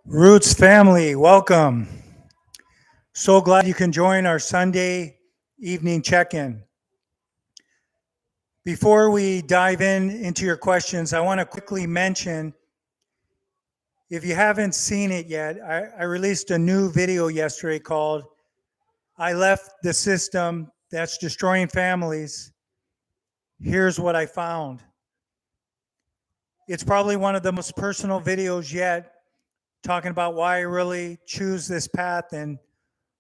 Roots family, welcome. So glad you can join our Sunday evening check in. Before we dive into your questions, I want to quickly mention if you haven't seen it yet, I released a new video yesterday called I Left the System That's Destroying Families. Here's what I found. It's probably one of the most personal videos yet, talking about why I really choose this path and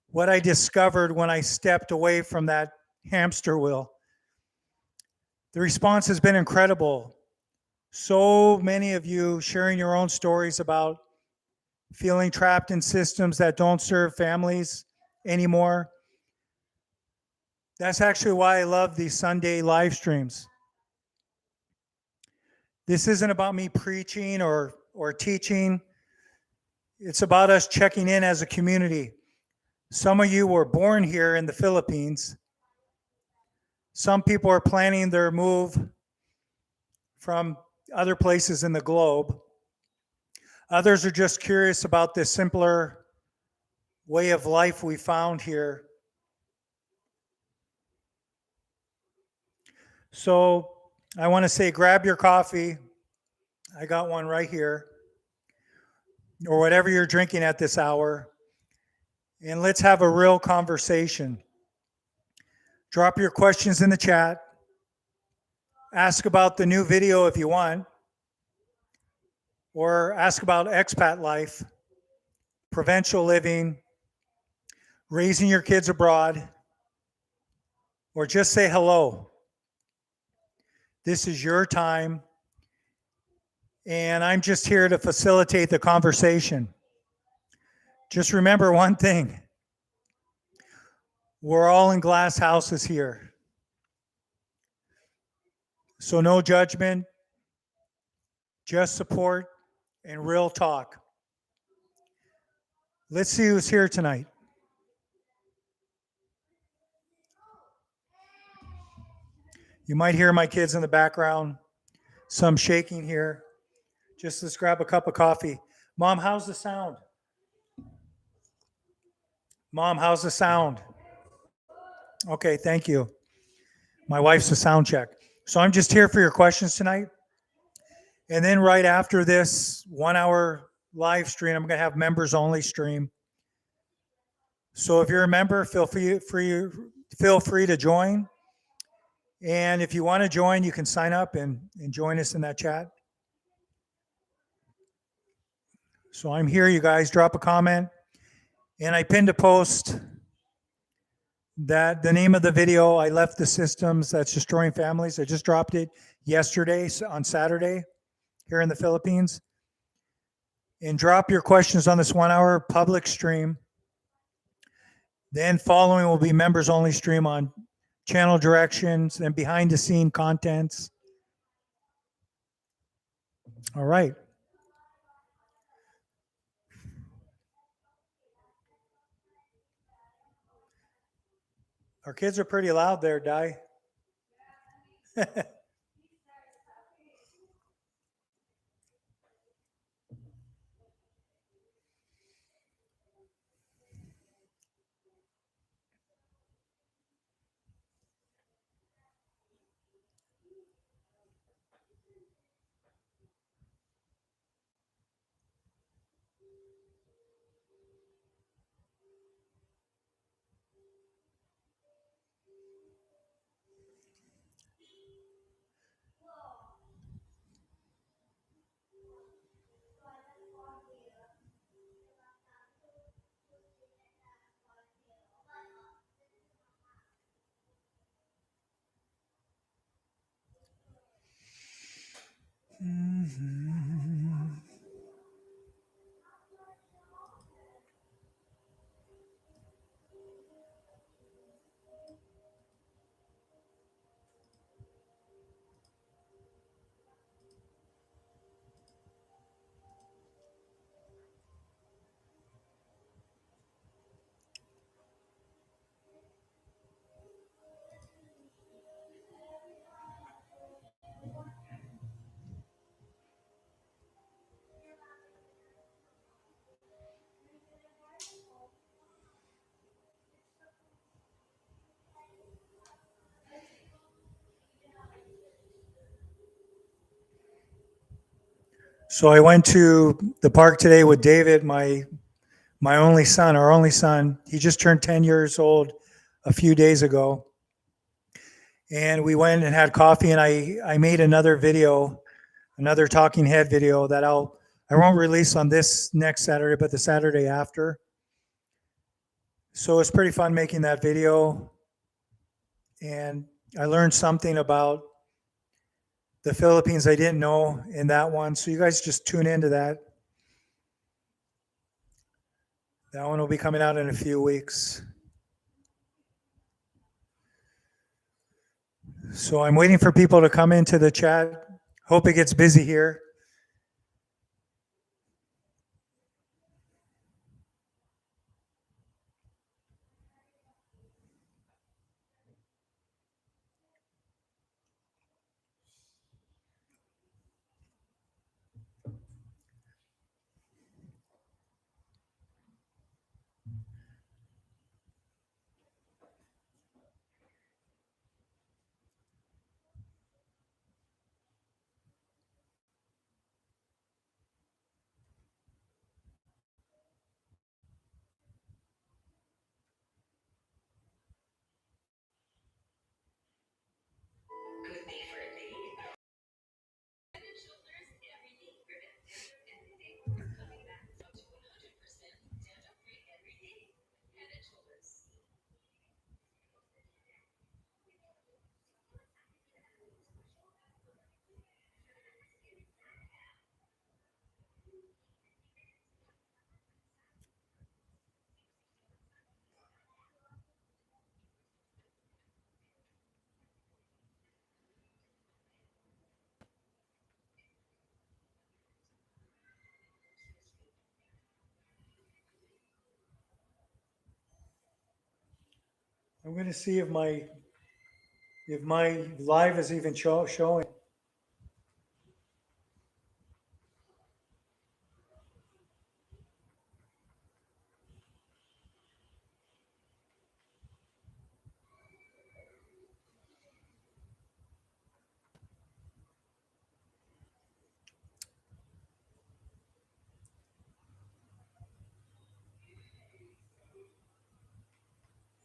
what I discovered when I stepped away from that hamster wheel. The response has been incredible. So many of you sharing your own stories about feeling trapped in systems that don't serve families anymore. That's actually why I love these Sunday live streams. This isn't about me preaching or teaching. It's about us checking in as a community. Some of you were born here in the Philippines. Some people are planning their move from other places in the globe. Others are just curious about this simpler way of life we found here. So I want to say grab your coffee. I got one right here, or whatever you're drinking at this hour, and let's have a real conversation. Drop your questions in the chat. Ask about the new video if you want, or ask about expat life, provincial living, raising your kids abroad, or just say hello. This is your time, and I'm just here to facilitate the conversation. Just remember one thing. We're all in glass houses here. So no judgment, just support and real talk. Let's see who's here tonight. You might hear my kids in the background, some shaking here. Just let's grab a cup of coffee. Mom, how's the sound? Mom, how's the sound? Okay, thank you. My wife's a sound check. So I'm just here for your questions tonight. And then right after this 1 hour live stream, I'm going to have members only stream. So if you're a member, feel free to join. And if you want to join, you can sign up and join us in that chat. So I'm here, you guys. Drop a comment. And I pinned a post that the name of the video, I Left the Systems That's Destroying Families. I just dropped it yesterday on Saturday here in the Philippines. And drop your questions on this 1 hour public stream. Then following will be members only stream on channel directions and behind the scene contents. All right. Our kids are pretty loud there, Di. Mm-hmm. So I went to the park today with David, my only son, our only son. He just turned 10 years old a few days ago. And we went and had coffee, and I made another video, another talking head video that I won't release on this next Saturday, but the Saturday after. So it's pretty fun making that video. And I learned something about the Philippines I didn't know in that one. So you guys just tune into that. That one will be coming out in a few weeks. So I'm waiting for people to come into the chat. Hope it gets busy here. I'm going to see if my live is even showing.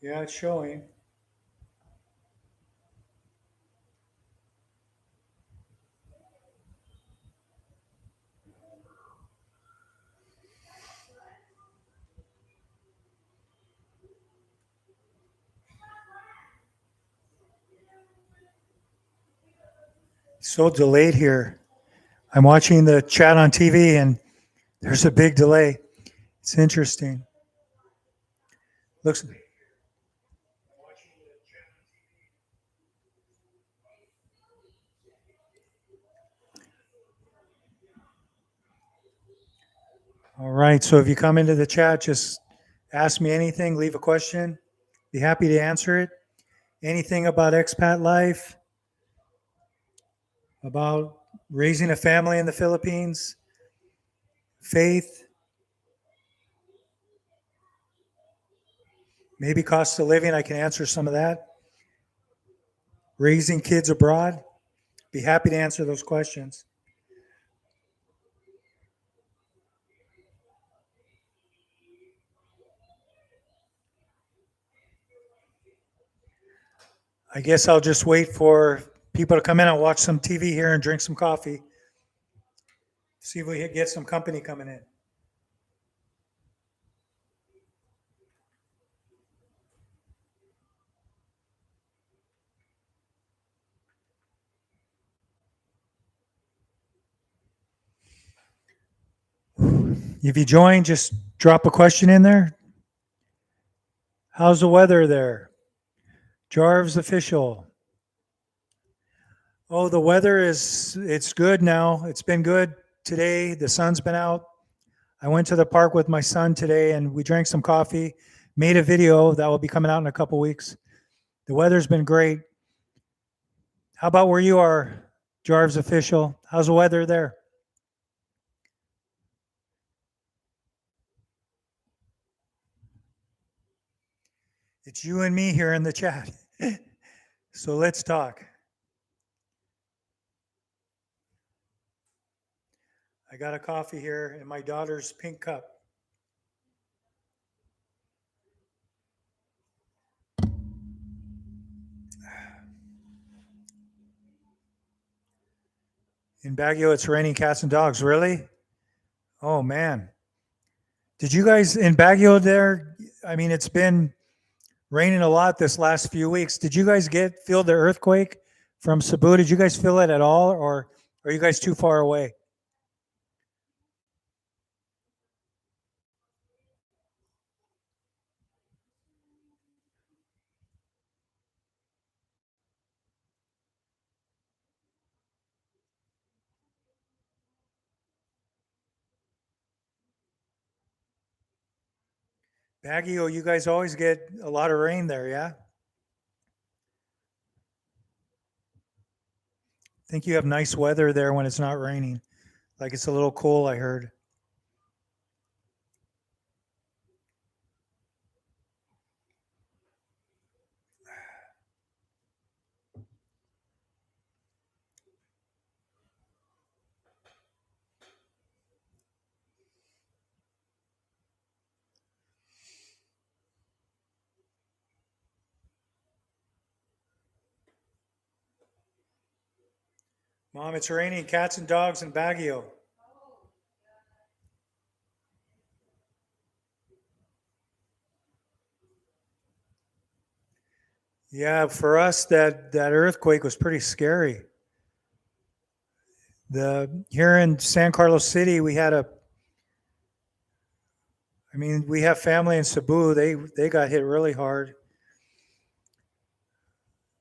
Yeah, it's showing. So delayed here. I'm watching the chat on TV and there's a big delay. It's interesting. Looks all right. So if you come into the chat, just ask me anything, leave a question. Be happy to answer it. Anything about expat life, about raising a family in the Philippines, faith, maybe cost of living. I can answer some of that. Raising kids abroad. Be happy to answer those questions. I guess I'll just wait for people to come in and watch some TV here and drink some coffee. See if we get some company coming in. If you join, just drop a question in there. How's the weather there? Jarv's official. Oh, the weather it's good now. It's been good today. The sun's been out. I went to the park with my son today and we drank some coffee, made a video that will be coming out in a couple weeks. The weather's been great. How about where you are, Jarv's official? How's the weather there? It's you and me here in the chat. So let's talk. I got a coffee here in my daughter's pink cup. In Baguio, it's raining cats and dogs. Really? Oh man. Did you guys in Baguio there? I mean, it's been raining a lot this last few weeks. Did you guys feel the earthquake from Cebu? Did you guys feel it at all, or are you guys too far away? Baguio, you guys always get a lot of rain there, yeah? I think you have nice weather there when it's not raining. Like it's a little cool, I heard. Mom, it's raining cats and dogs in Baguio. Yeah, for us that earthquake was pretty scary. The here in San Carlos City, we have family in Cebu. They got hit really hard.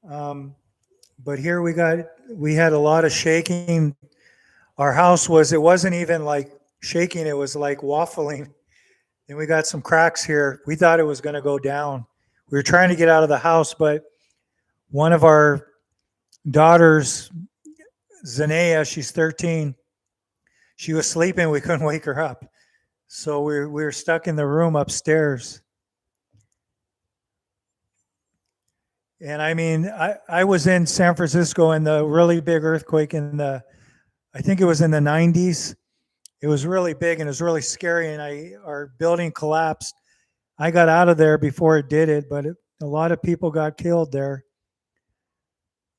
Um, but here we had a lot of shaking. Our house it wasn't even like shaking, it was like waffling. And we got some cracks here. We thought it was going to go down. We were trying to get out of the house, but one of our daughters, Zanea, she's 13, she was sleeping. We couldn't wake her up. So we were stuck in the room upstairs. And I mean, I was in San Francisco in the really big earthquake I think it was in the 90s. It was really big and it was really scary. And our building collapsed. I got out of there before it did it, but a lot of people got killed there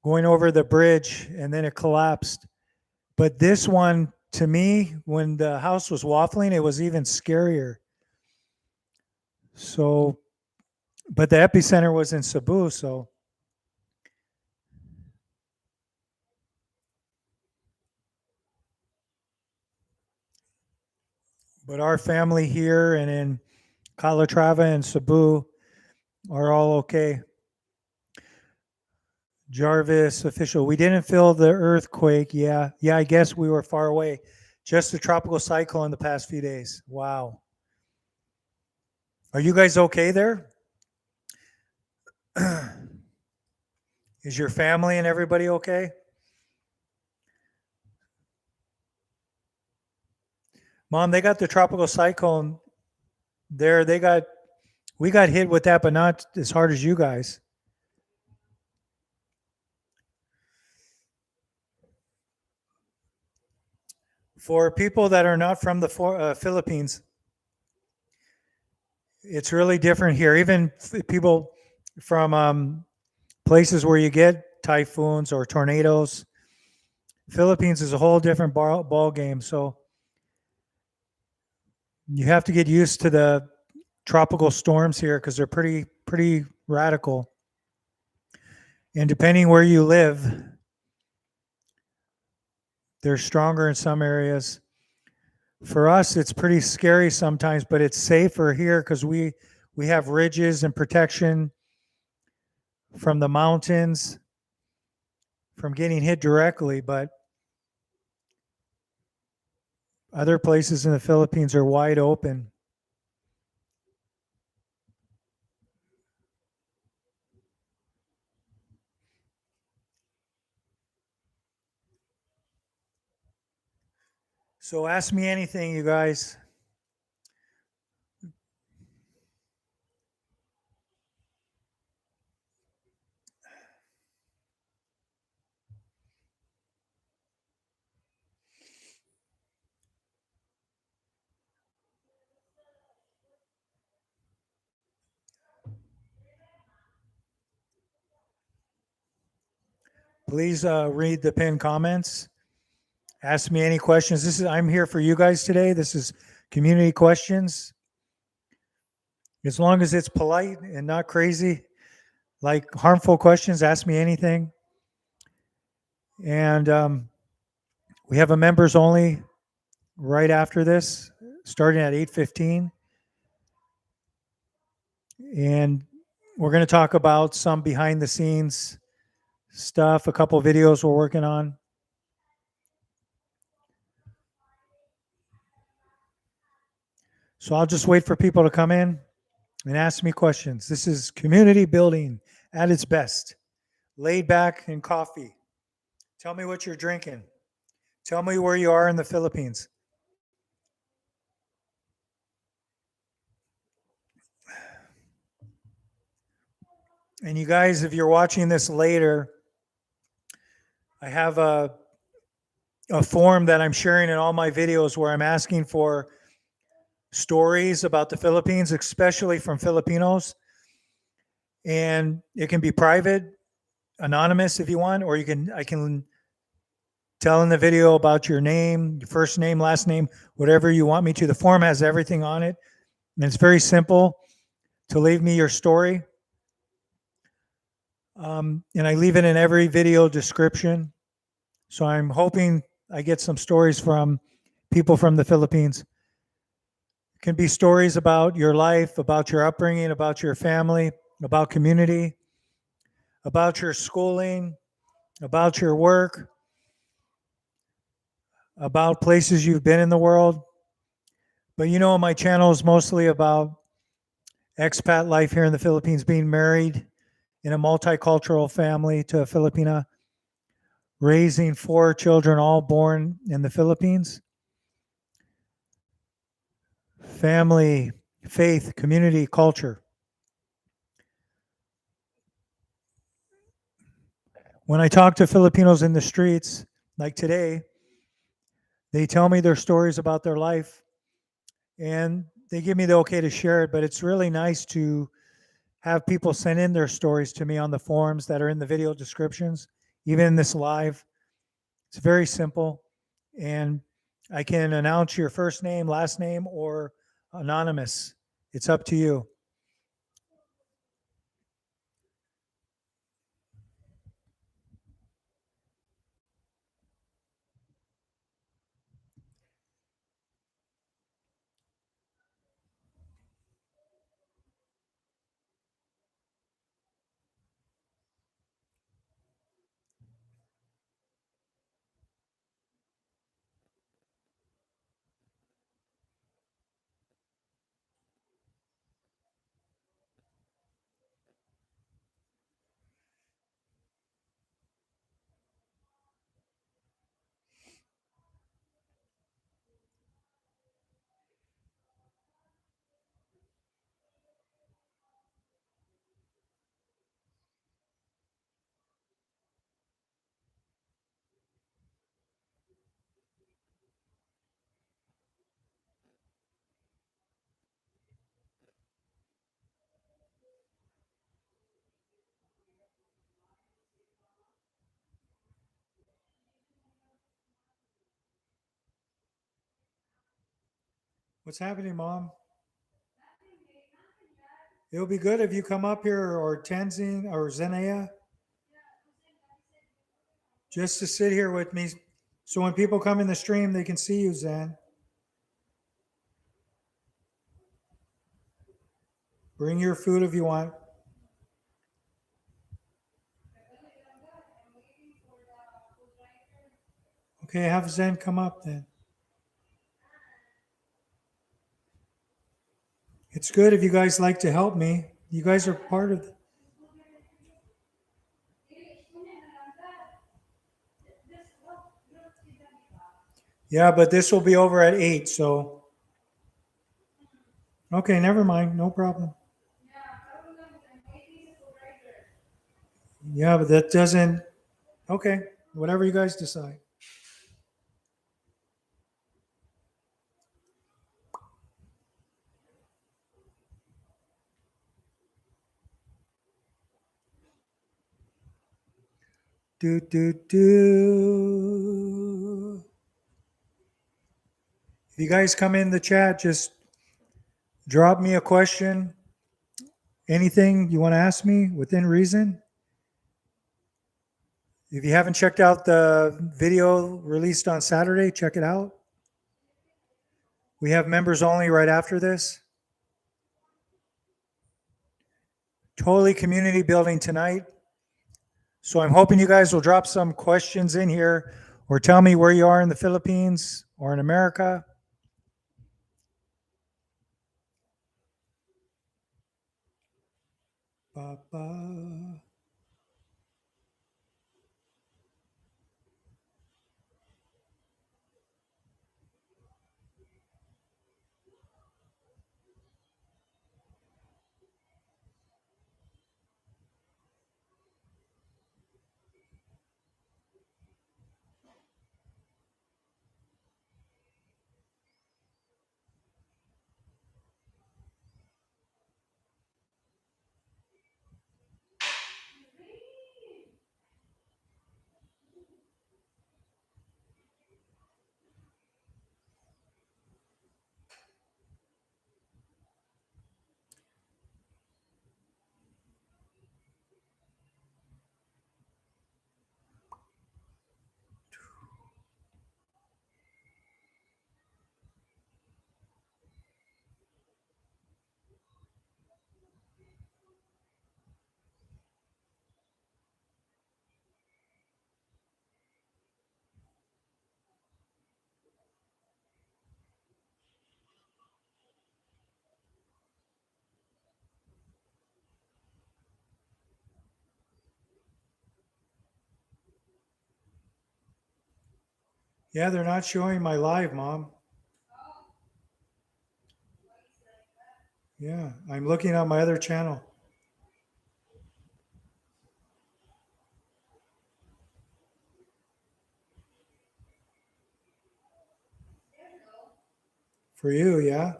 going over the bridge and then it collapsed. But this one, to me, when the house was waffling, it was even scarier. So, but the epicenter was in Cebu. So, but our family here and in Calatrava and Cebu are all okay. Jarvis official. We didn't feel the earthquake. Yeah. Yeah, I guess we were far away. Just a tropical cyclone the past few days. Wow. Are you guys okay there? Is your family and everybody okay? Mom, they got the tropical cyclone there. We got hit with that, but not as hard as you guys. For people that are not from the Philippines, it's really different here. Even people from places where you get typhoons or tornadoes, Philippines is a whole different ball game. So you have to get used to the tropical storms here because they're pretty radical. And depending where you live, they're stronger in some areas. For us, it's pretty scary sometimes, but it's safer here because we have ridges and protection from the mountains from getting hit directly. But other places in the Philippines are wide open. So ask me anything, you guys. Please read the pinned comments. Ask me any questions. I'm here for you guys today. This is community questions. As long as it's polite and not crazy, like harmful questions, ask me anything. And we have a members only right after this, starting at 8:15. And we're going to talk about some behind the scenes stuff, a couple videos we're working on. So I'll just wait for people to come in and ask me questions. This is community building at its best. Laid back and coffee. Tell me what you're drinking. Tell me where you are in the Philippines. And you guys, if you're watching this later, I have a form that I'm sharing in all my videos where I'm asking for stories about the Philippines, especially from Filipinos. And it can be private, anonymous if you want, or I can tell in the video about your name, your first name, last name, whatever you want me to. The form has everything on it. And it's very simple to leave me your story. And I leave it in every video description. So I'm hoping I get some stories from people from the Philippines. It can be stories about your life, about your upbringing, about your family, about community, about your schooling, about your work, about places you've been in the world. But my channel is mostly about expat life here in the Philippines, being married in a multicultural family to a Filipina, raising 4 children, all born in the Philippines. Family, faith, community, culture. When I talk to Filipinos in the streets, like today, they tell me their stories about their life and they give me the okay to share it. But it's really nice to have people send in their stories to me on the forums that are in the video descriptions, even in this live. It's very simple. And I can announce your first name, last name, or anonymous. It's up to you. What's happening, Mom? It'll be good if you come up here, or Tenzin or Zenaya, just to sit here with me. So when people come in the stream, they can see you, Zen. Bring your food if you want. Okay, have Zen come up then. It's good if you guys like to help me. You guys are part of it. Yeah, but this will be over at 8, so. Okay, never mind. No problem. Yeah, but that doesn't. Okay, whatever you guys decide. Do, do, do. If you guys come in the chat, just drop me a question. Anything you want to ask me within reason. If you haven't checked out the video released on Saturday, check it out. We have members only right after this. Totally community building tonight. So I'm hoping you guys will drop some questions in here or tell me where you are in the Philippines or in America. Ba, ba. Yeah, they're not showing my live, Mom. Yeah, I'm looking at my other channel. For you, yeah?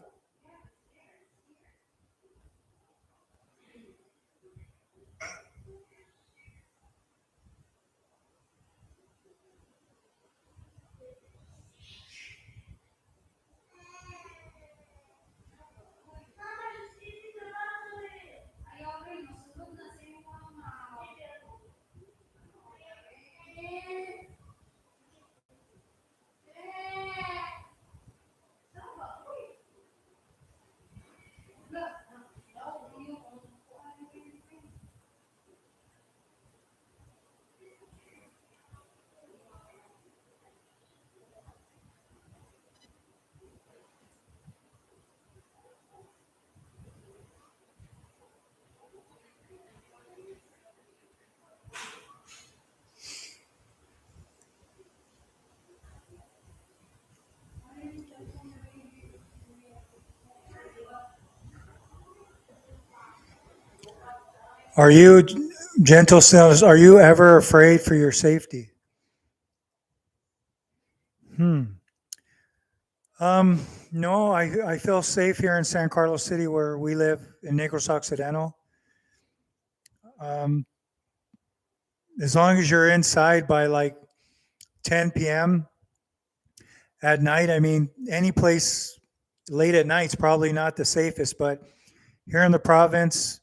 Are you, gentle sinners, are you ever afraid for your safety? Hmm. No, I feel safe here in San Carlos City where we live in Negros Occidental. Um, as long as you're inside by like 10 p.m. at night, I mean, any place late at night is probably not the safest, but here in the province,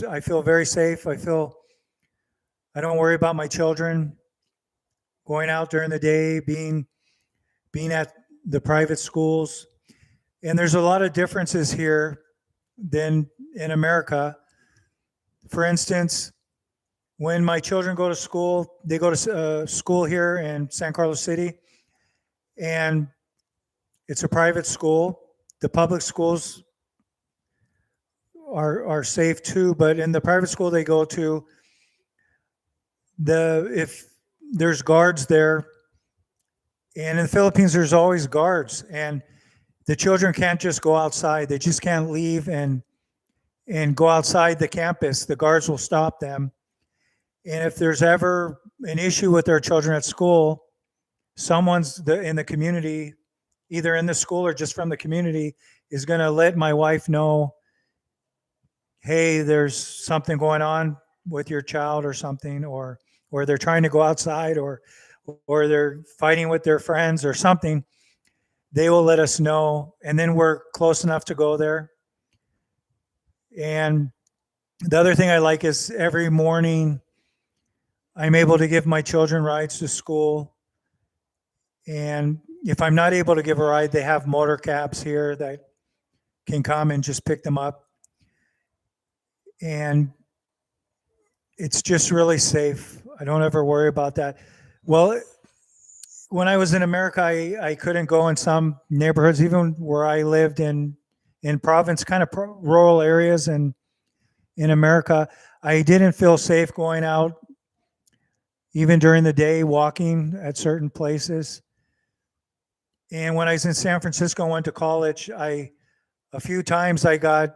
I feel very safe. I don't worry about my children going out during the day, being at the private schools. And there's a lot of differences here than in America. For instance, when my children go to school, they go to school here in San Carlos City, and it's a private school. The public schools are safe too, but in the private school they go to, if there's guards there, and in the Philippines there's always guards, and the children can't just go outside. They just can't leave and go outside the campus. The guards will stop them. And if there's ever an issue with their children at school, in the community, either in the school or just from the community, is going to let my wife know, hey, there's something going on with your child or something, or or they're trying to go outside, or they're fighting with their friends or something, they will let us know, and then we're close enough to go there. And the other thing I like is every morning I'm able to give my children rides to school. And if I'm not able to give a ride, they have motor cabs here that can come and just pick them up. And it's just really safe. I don't ever worry about that. Well, when I was in America, I couldn't go in some neighborhoods, even where I lived in province, kind of rural areas, and in America, I didn't feel safe going out, even during the day, walking at certain places. And when I was in San Francisco, I went to college. A few times I got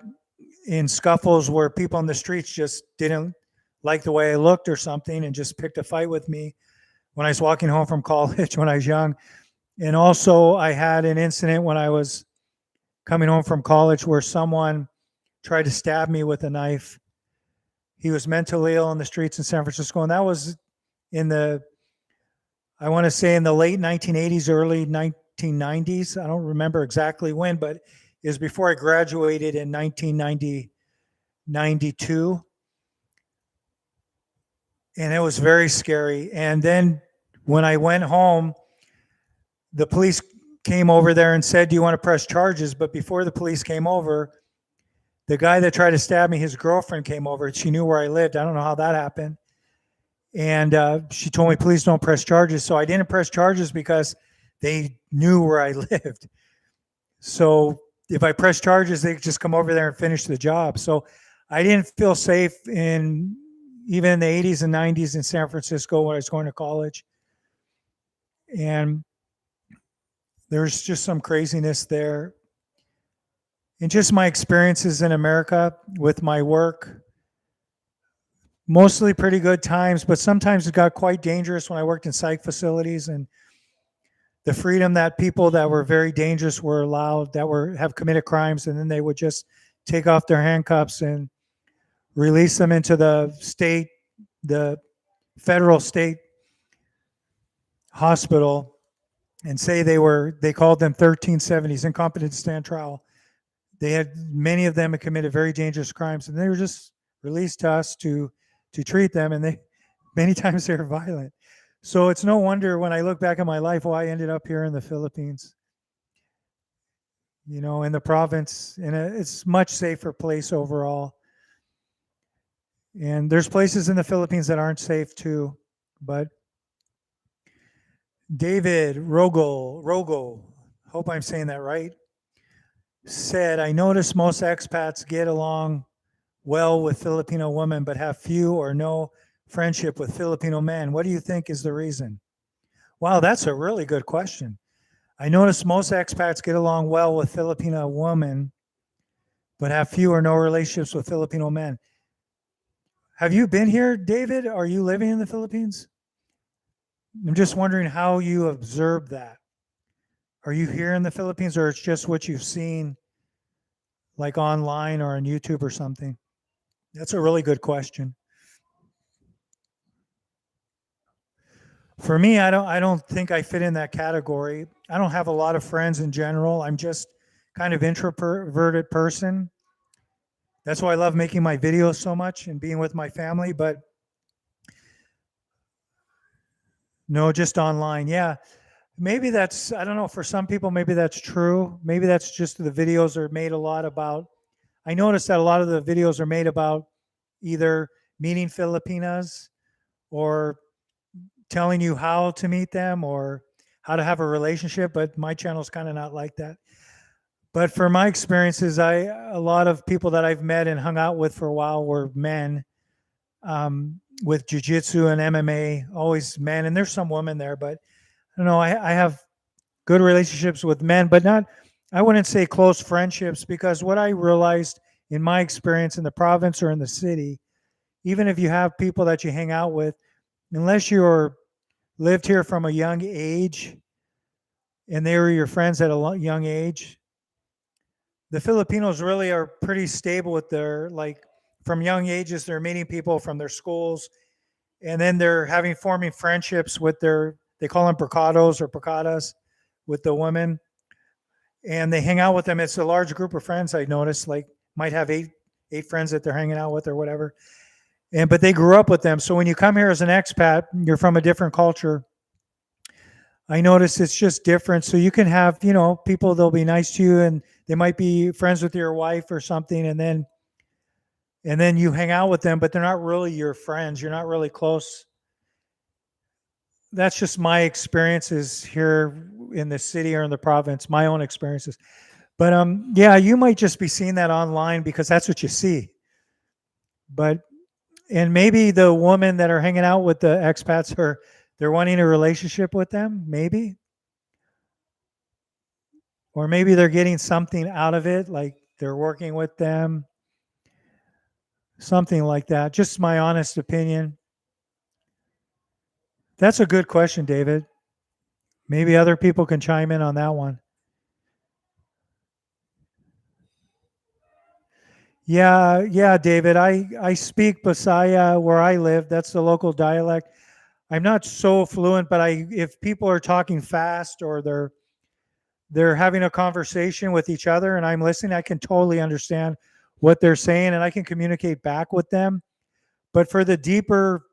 in scuffles where people on the streets just didn't like the way I looked or something, and just picked a fight with me when I was walking home from college when I was young. And also, I had an incident when I was coming home from college where someone tried to stab me with a knife. He was mentally ill on the streets in San Francisco, and that was in I want to say in the late 1980s, early 1990s. I don't remember exactly when, but it was before I graduated in 1992. And it was very scary. And then when I went home, the police came over there and said, "Do you want to press charges?" But before the police came over, the guy that tried to stab me, his girlfriend came over. She knew where I lived. I don't know how that happened. And she told me, "Please don't press charges." So I didn't press charges because they knew where I lived. So if I press charges, they could just come over there and finish the job. So I didn't feel safe even in the 80s and 90s in San Francisco when I was going to college. And there's just some craziness there. And just my experiences in America with my work, mostly pretty good times, but sometimes it got quite dangerous when I worked in psych facilities, and the freedom that people that were very dangerous were allowed, that have committed crimes, and then they would just take off their handcuffs and release them into the federal state hospital, and say they called them 1370s, incompetent to stand trial. Many of them had committed very dangerous crimes, and they were just released to us to treat them, and many times they were violent. So it's no wonder when I look back at my life, why I ended up here in the Philippines, in the province, and it's a much safer place overall. And there's places in the Philippines that aren't safe too, but David Rogo, hope I'm saying that right, said, "I notice most expats get along well with Filipino women, but have few or no friendship with Filipino men. What do you think is the reason?" Wow, that's a really good question. I notice most expats get along well with Filipino women, but have few or no relationships with Filipino men. Have you been here, David? Are you living in the Philippines? I'm just wondering how you observed that. Are you here in the Philippines, or it's just what you've seen like online or on YouTube or something? That's a really good question. For me, I don't think I fit in that category. I don't have a lot of friends in general. I'm just kind of introverted person. That's why I love making my videos so much and being with my family, but no, just online. Yeah. Maybe I don't know, for some people, maybe that's true. Maybe that's just the videos are made a lot about. I noticed that a lot of the videos are made about either meeting Filipinas or telling you how to meet them or how to have a relationship, but my channel's kind of not like that. But for my experiences, a lot of people that I've met and hung out with for a while were men, with jiu-jitsu and MMA, always men. And there's some women there, but I don't know. I have good relationships with men, but I wouldn't say close friendships, because what I realized in my experience in the province or in the city, even if you have people that you hang out with, unless you're lived here from a young age and they were your friends at a young age, the Filipinos really are pretty stable with from young ages, they're meeting people from their schools and then they're forming friendships with they call them percados or percadas, with the women, and they hang out with them. It's a large group of friends. I noticed, like, might have eight friends that they're hanging out with or whatever. And but they grew up with them. So when you come here as an expat, you're from a different culture. I notice it's just different. So you can have, people, they'll be nice to you and they might be friends with your wife or something, and then you hang out with them, but they're not really your friends. You're not really close. That's just my experiences here in the city or in the province, my own experiences. But yeah, you might just be seeing that online because that's what you see. But and maybe the women that are hanging out with the expats they're wanting a relationship with them, maybe. Or maybe they're getting something out of it, like they're working with them, something like that. Just my honest opinion. That's a good question, David. Maybe other people can chime in on that one. Yeah, David. I speak Bisaya where I live. That's the local dialect. I'm not so fluent, but if people are talking fast or they're having a conversation with each other and I'm listening, I can totally understand what they're saying and I can communicate back with them. But for the deeper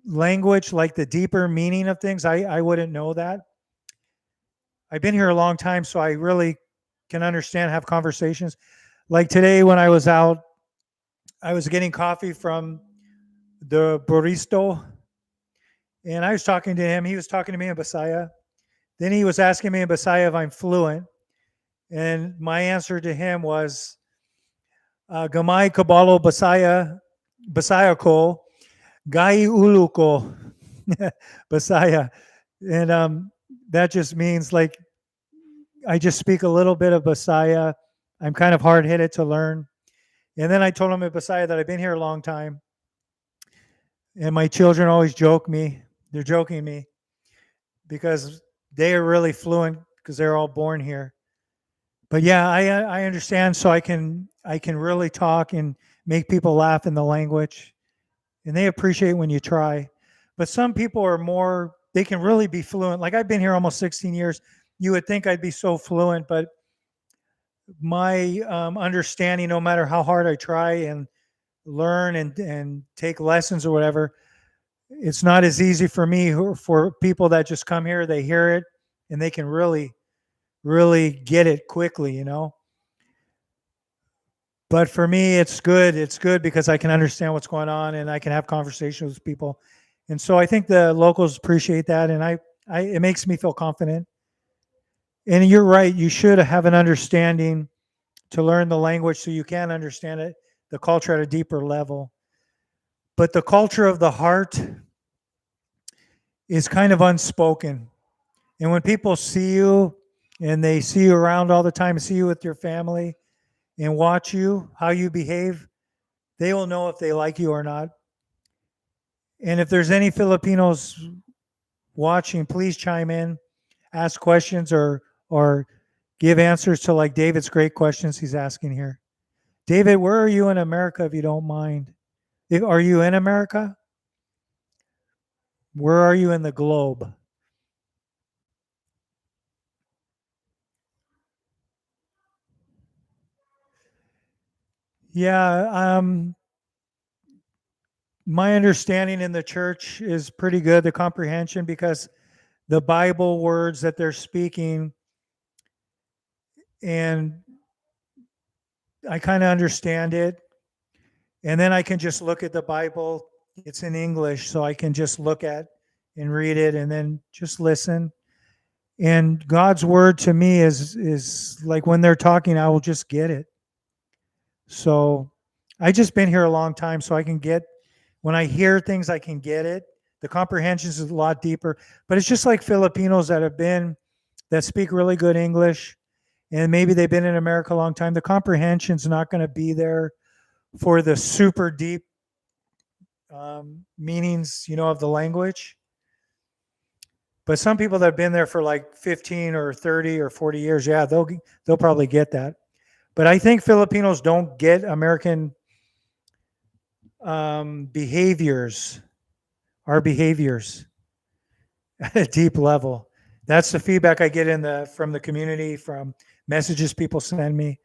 language, like the deeper meaning of things, I wouldn't know that. I've been here a long time, so I really can understand, have conversations. Like today when I was out, I was getting coffee from the barista, and I was talking to him. He was talking to me in Bisaya. Then he was asking me in Bisaya if I'm fluent, and my answer to him was Gamay Kabalo Bisaya ko, Gai Ulu ko, Bisaya. And that just means, like, I just speak a little bit of Bisaya. I'm kind of hard headed to learn. And then I told him in Bisaya that I've been here a long time. And my children always joke me. They're joking me because they are really fluent because they're all born here. But yeah, I understand. So I can really talk and make people laugh in the language, and they appreciate when you try. But some people are more. They can really be fluent. Like I've been here almost 16 years. You would think I'd be so fluent, but my understanding, no matter how hard I try and learn and take lessons or whatever, it's not as easy for me. For people that just come here, they hear it and they can really get it quickly. But for me, it's good. It's good because I can understand what's going on and I can have conversations with people. And so I think the locals appreciate that, and it makes me feel confident. And you're right. You should have an understanding to learn the language so you can understand it, the culture at a deeper level. But the culture of the heart is kind of unspoken. And when people see you and they see you around all the time, see you with your family and watch you, how you behave, they will know if they like you or not. And if there's any Filipinos watching, please chime in, ask questions or give answers to, like, David's great questions he's asking here. David, where are you in America, if you don't mind? Are you in America? Where are you in the globe? Yeah, my understanding in the church is pretty good, the comprehension, because the Bible words that they're speaking, and I kind of understand it. And then I can just look at the Bible. It's in English, so I can just look at and read it and then just listen. And God's word to me is like when they're talking, I will just get it. So I just been here a long time, so I can get, when I hear things, I can get it. The comprehension is a lot deeper, but it's just like Filipinos that speak really good English, and maybe they've been in America a long time. The comprehension's not going to be there for the super deep meanings, of the language. But some people that have been there for like 15 or 30 or 40 years, yeah, they'll probably get that. But I think Filipinos don't get American behaviors our behaviors at a deep level. That's the feedback I get from the community, from messages people send me,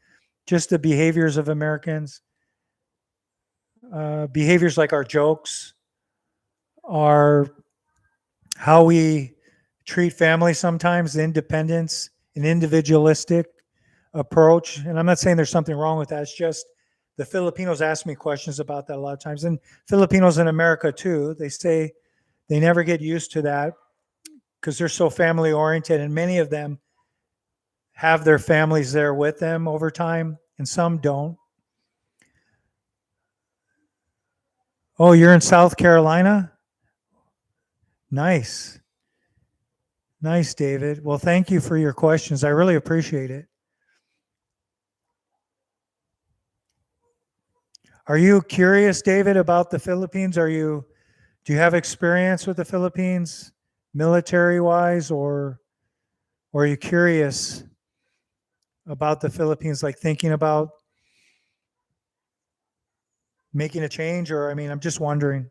just the behaviors of Americans, behaviors like our jokes, our how we treat family sometimes, independence, an individualistic approach. And I'm not saying there's something wrong with that. It's just the Filipinos ask me questions about that a lot of times. And Filipinos in America too, they say they never get used to that because they're so family oriented. And many of them have their families there with them over time, and some don't. Oh, you're in South Carolina? Nice. Nice, David. Well, thank you for your questions. I really appreciate it. Are you curious, David, about the Philippines? Do you have experience with the Philippines military wise, or are you curious about the Philippines, like thinking about making a change? Or, I mean, I'm just wondering.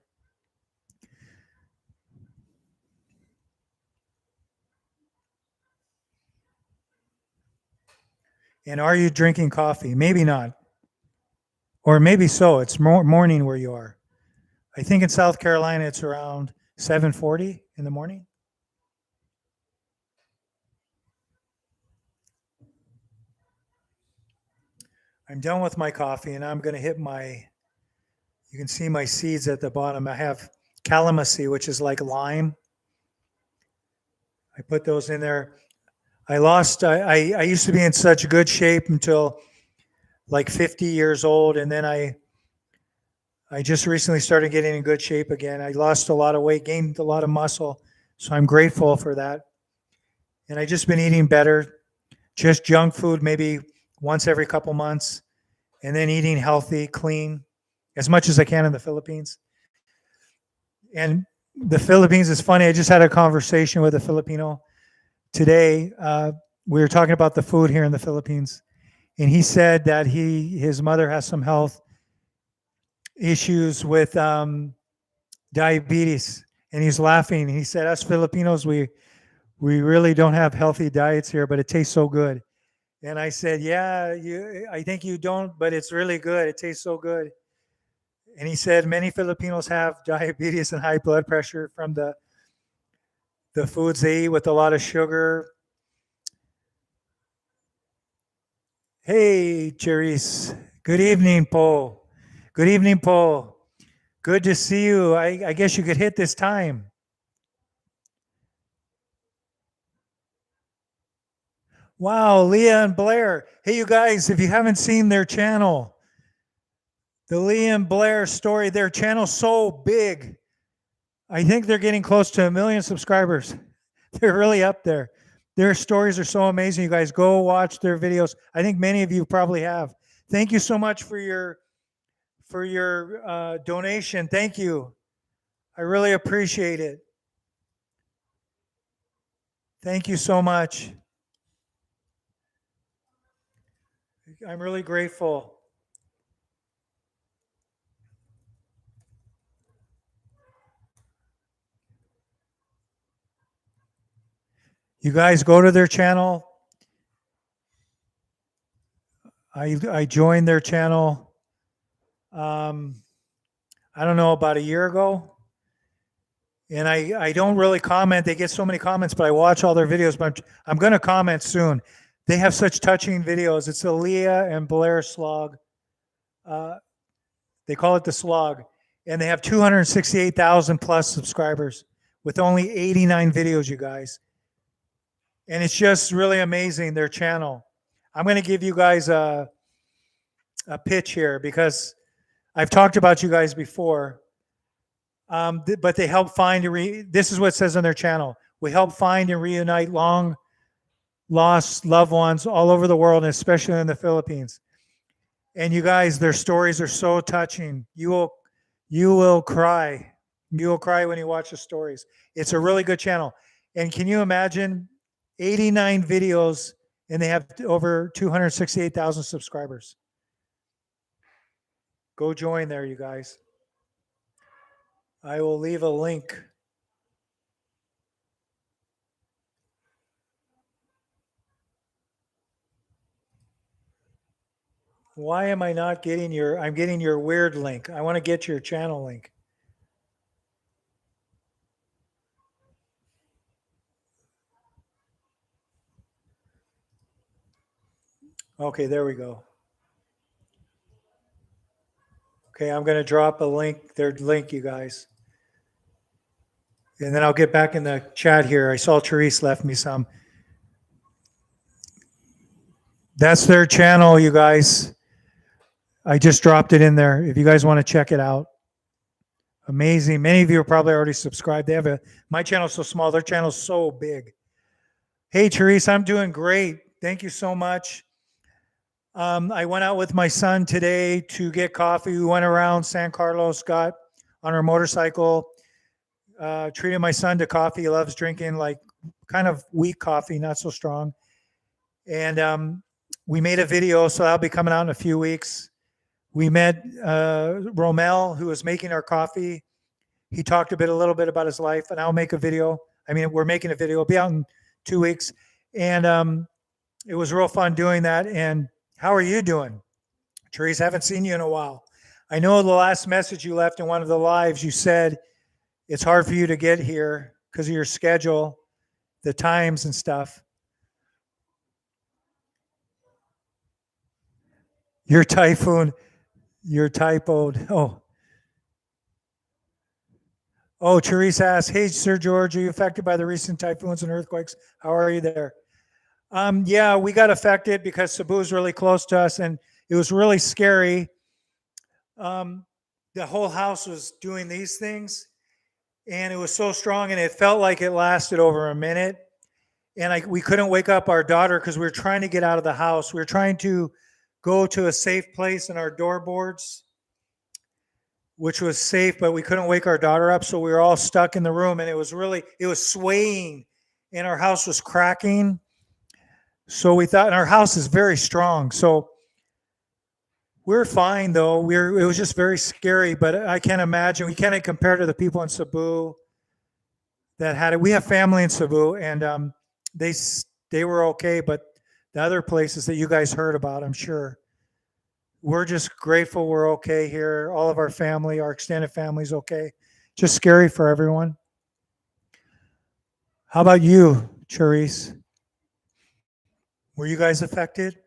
And are you drinking coffee? Maybe not. Or maybe so. It's morning where you are. I think in South Carolina it's around 7:40 in the morning. I'm done with my coffee and I'm going to hit you can see my seeds at the bottom. I have calamansi, which is like lime. I put those in there. I used to be in such good shape until like 50 years old. And then I just recently started getting in good shape again. I lost a lot of weight, gained a lot of muscle. So I'm grateful for that. And I just been eating better, just junk food, maybe once every couple months, and then eating healthy, clean, as much as I can in the Philippines. And the Philippines is funny. I just had a conversation with a Filipino today. We were talking about the food here in the Philippines, and he said that his mother has some health issues with diabetes, and he's laughing. He said, "Us Filipinos, we really don't have healthy diets here, but it tastes so good." And I said, "Yeah, I think you don't, but it's really good. It tastes so good." And he said many Filipinos have diabetes and high blood pressure from the foods they eat with a lot of sugar. Hey, Cherise. Good evening, Paul. Good evening, Paul. Good to see you. I guess you could hit this time. Wow, Leah and Blair. Hey, you guys, if you haven't seen their channel, the Leah and Blair story, their channel's so big. I think they're getting close to 1 million subscribers. They're really up there. Their stories are so amazing. You guys go watch their videos. I think many of you probably have. Thank you so much for your donation. Thank you. I really appreciate it. Thank you so much. I'm really grateful. You guys go to their channel. I joined their channel. Um, I don't know, about a year ago, and I don't really comment. They get so many comments, but I watch all their videos. But I'm going to comment soon. They have such touching videos. It's the Leah and Blair slog. Uh, they call it the slog, and they have 268,000 plus subscribers with only 89 videos. You guys, and it's just really amazing, their channel. I'm going to give you guys a pitch here because I've talked about you guys before. But they help find this is what it says on their channel. We help find and reunite long lost loved ones all over the world, and especially in the Philippines. And you guys, their stories are so touching. You will cry. You will cry when you watch the stories. It's a really good channel. And can you imagine 89 videos and they have over 268,000 subscribers? Go join there, you guys. I will leave a link. Why am I not getting I'm getting your weird link. I want to get your channel link. Okay, there we go. Okay, I'm going to drop a link, their link, you guys. And then I'll get back in the chat here. I saw Therese left me some. That's their channel, you guys. I just dropped it in there. If you guys want to check it out. Amazing. Many of you are probably already subscribed. My channel's so small, their channel's so big. Hey, Therese, I'm doing great. Thank you so much. I went out with my son today to get coffee. We went around San Carlos, got on our motorcycle, treated my son to coffee. He loves drinking like kind of weak coffee, not so strong. And we made a video, so that'll be coming out in a few weeks. We met Romel, who was making our coffee. He talked a little bit about his life, and I'll make a video. I mean, we're making a video. It'll be out in 2 weeks. And it was real fun doing that. And how are you doing? Therese, haven't seen you in a while. I know the last message you left in one of the lives, you said it's hard for you to get here because of your schedule, the times and stuff. Your typhoon, you're typoed. Oh, Therese asked, hey, Sir George, are you affected by the recent typhoons and earthquakes? How are you there? Yeah, we got affected because Cebu is really close to us, and it was really scary. The whole house was doing these things, and it was so strong, and it felt like it lasted over a minute. And we couldn't wake up our daughter because we were trying to get out of the house. We were trying to go to a safe place in our door boards, which was safe, but we couldn't wake our daughter up. So we were all stuck in the room, and it was swaying, and our house was cracking. So we thought, and our house is very strong. So we're fine though. It was just very scary, but I can't imagine. We can't compare to the people in Cebu that had it. We have family in Cebu, and they were okay, but the other places that you guys heard about, I'm sure. We're just grateful we're okay here. All of our family, our extended family's okay. Just scary for everyone. How about you, Therese? Were you guys affected?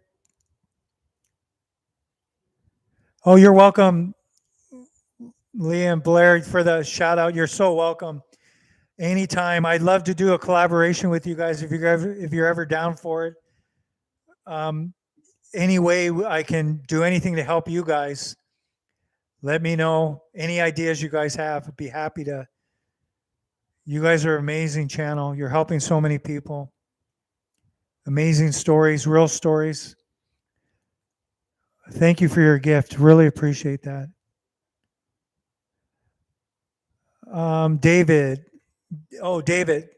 Oh, you're welcome, Liam Blair, for the shout out. You're so welcome. Anytime. I'd love to do a collaboration with you guys if you're ever down for it. Any way I can do anything to help you guys, let me know. Any ideas you guys have, I'd be happy to. You guys are an amazing channel. You're helping so many people. Amazing stories, real stories. Thank you for your gift. Really appreciate that. David. Oh, David.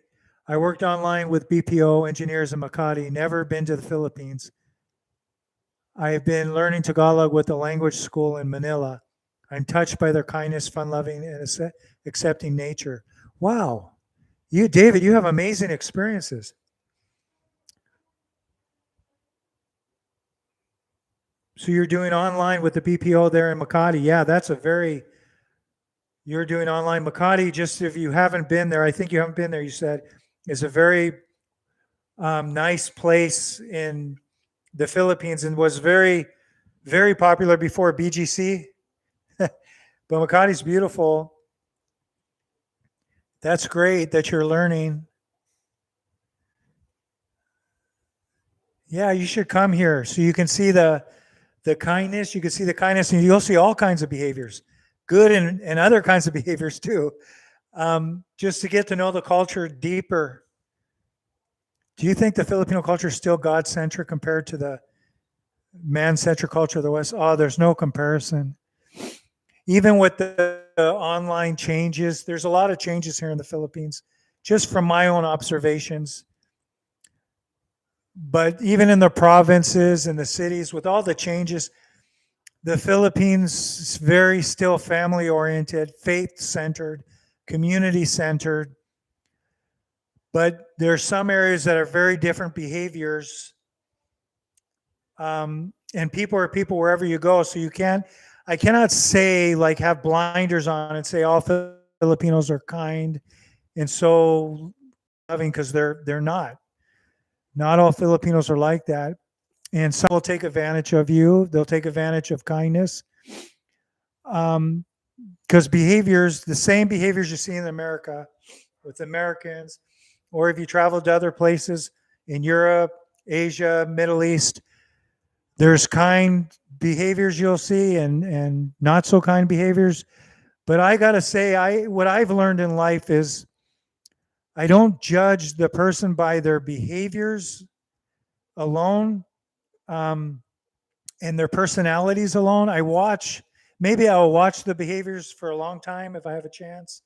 I worked online with BPO engineers in Makati. Never been to the Philippines. I have been learning Tagalog with the language school in Manila. I'm touched by their kindness, fun-loving, and accepting nature. Wow. David, you have amazing experiences. So you're doing online with the BPO there in Makati. Yeah, you're doing online. Makati, just if you haven't been there, I think you haven't been there, you said, is a very nice place in the Philippines and was very, very popular before BGC. But Makati's beautiful. That's great that you're learning. Yeah, you should come here so you can see the kindness. You can see the kindness, and you'll see all kinds of behaviors, good and other kinds of behaviors too. Just to get to know the culture deeper. Do you think the Filipino culture is still God-centric compared to the man-centric culture of the West? Oh, there's no comparison. Even with the online changes, there's a lot of changes here in the Philippines, just from my own observations. But even in the provinces and the cities, with all the changes, The Philippines is very still family oriented, faith centered, community centered, but there are some areas that are very different behaviors. And people are people wherever you go. So I cannot say, like, have blinders on and say all Filipinos are kind and so loving, because they're not. Not all Filipinos are like that. And some will take advantage of you. They'll take advantage of kindness. Because behaviors, the same behaviors you see in America with Americans, or if you travel to other places in Europe, Asia, Middle East, there's kind behaviors you'll see and not so kind behaviors. But I gotta say, what I've learned in life is I don't judge the person by their behaviors alone, um, and their personalities alone. Maybe I'll watch the behaviors for a long time if I have a chance.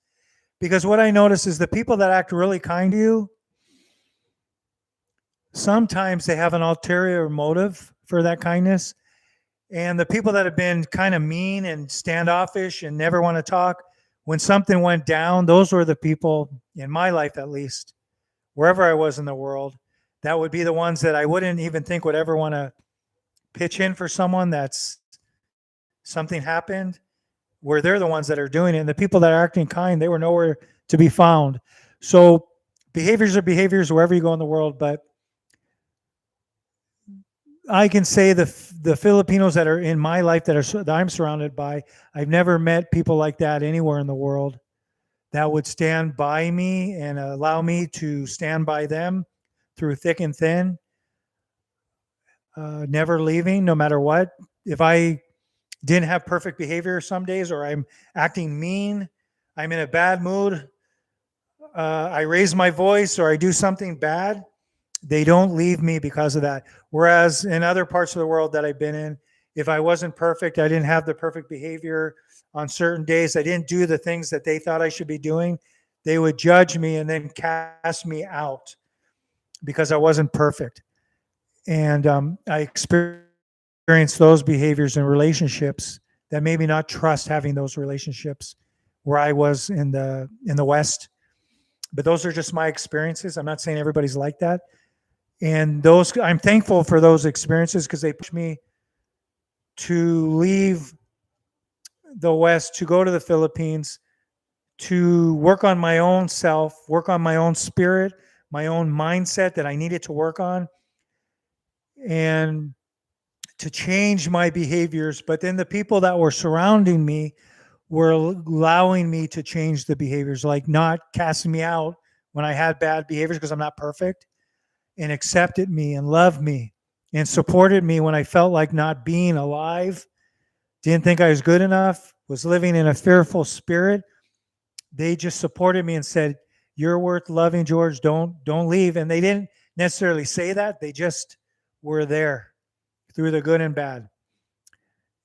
Because what I notice is the people that act really kind to you, sometimes they have an ulterior motive for that kindness. And the people that have been kind of mean and standoffish and never want to talk, when something went down, those were the people in my life, at least, wherever I was in the world, that would be the ones that I wouldn't even think would ever want to pitch in for someone that's something happened, where they're the ones that are doing it. And the people that are acting kind, they were nowhere to be found. So behaviors are behaviors wherever you go in the world. But I can say the Filipinos that are in my life that I'm surrounded by, I've never met people like that anywhere in the world that would stand by me and allow me to stand by them through thick and thin, never leaving, no matter what. If I didn't have perfect behavior some days, or I'm acting mean, I'm in a bad mood, I raise my voice, or I do something bad, they don't leave me because of that. Whereas in other parts of the world that I've been in, if I wasn't perfect, I didn't have the perfect behavior on certain days, I didn't do the things that they thought I should be doing, they would judge me and then cast me out because I wasn't perfect. And I experienced those behaviors in relationships that made me not trust having those relationships where I was in the West. But those are just my experiences. I'm not saying everybody's like that. And I'm thankful for those experiences because they pushed me to leave the West, to go to the Philippines, to work on my own self, work on my own spirit, my own mindset that I needed to work on, and to change my behaviors. But then the people that were surrounding me were allowing me to change the behaviors, like not casting me out when I had bad behaviors because I'm not perfect, and accepted me and loved me and supported me when I felt like not being alive, didn't think I was good enough, was living in a fearful spirit. They just supported me and said, "You're worth loving, George. Don't leave." And they didn't necessarily say that. They just were there through the good and bad.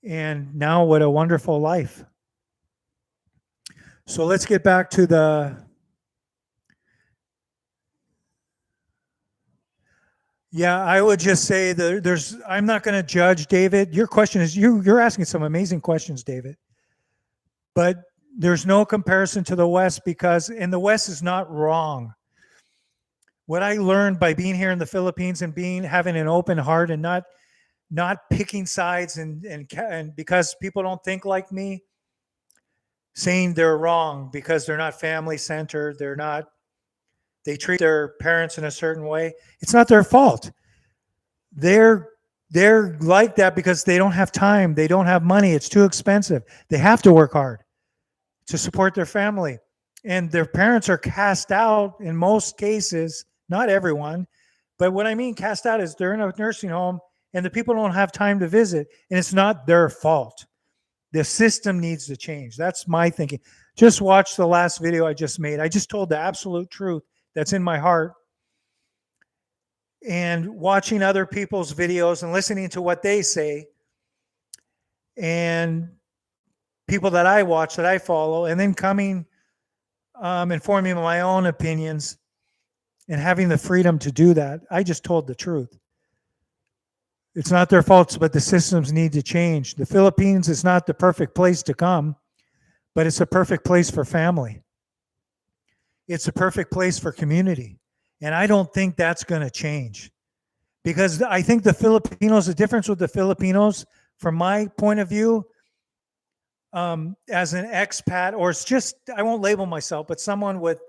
And now what a wonderful life. So let's get back to I would just say that I'm not going to judge, David. Your question is, you're asking some amazing questions, David. But there's no comparison to the West, and the West is not wrong. What I learned by being here in the Philippines and having an open heart and not picking sides and because people don't think like me, saying they're wrong because they're not family centered, they treat their parents in a certain way. It's not their fault. They're like that because they don't have time, they don't have money, it's too expensive. They have to work hard to support their family. And their parents are cast out in most cases, not everyone. But what I mean cast out is they're in a nursing home and the people don't have time to visit, and it's not their fault. The system needs to change. That's my thinking. Just watch the last video I just made. I just told the absolute truth that's in my heart. And watching other people's videos and listening to what they say, and people that I watch, that I follow, and then coming and forming my own opinions and having the freedom to do that. I just told the truth. It's not their faults, but the systems need to change. The Philippines is not the perfect place to come, but it's a perfect place for family. It's a perfect place for community. And I don't think that's going to change because I think the Filipinos, the difference with the Filipinos, from my point of view, as an expat, or it's just, I won't label myself, but someone with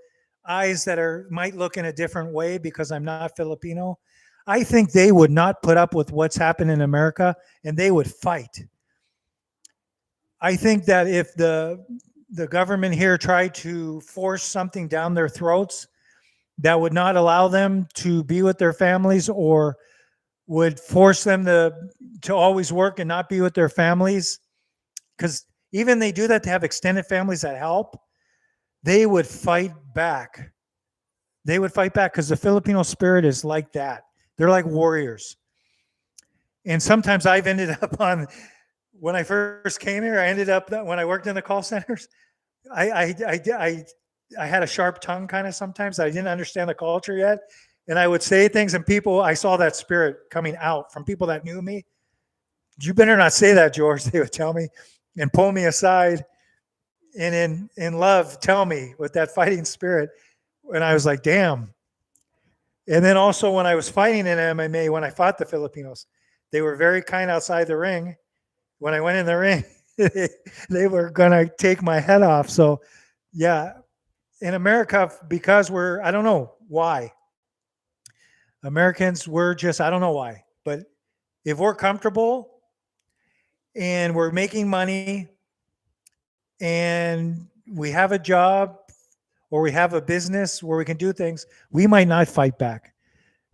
eyes that might look in a different way because I'm not Filipino. I think they would not put up with what's happened in America and they would fight. I think that if the government here tried to force something down their throats that would not allow them to be with their families or would force them to always work and not be with their families, because even they do that to have extended families that help, they would fight back. They would fight back because the Filipino spirit is like that. They're like warriors. And sometimes I've ended up when I first came here, I ended up, when I worked in the call centers, I had a sharp tongue kind of sometimes. I didn't understand the culture yet. And I would say things and I saw that spirit coming out from people that knew me. You better not say that, George, they would tell me and pull me aside and in love, tell me with that fighting spirit. And I was like, damn. And then also when I was fighting in MMA, when I fought the Filipinos, they were very kind outside the ring. When I went in the ring, they were going to take my head off. So yeah, in America, because I don't know why. Americans, I don't know why, but if we're comfortable and we're making money and we have a job or we have a business where we can do things, we might not fight back.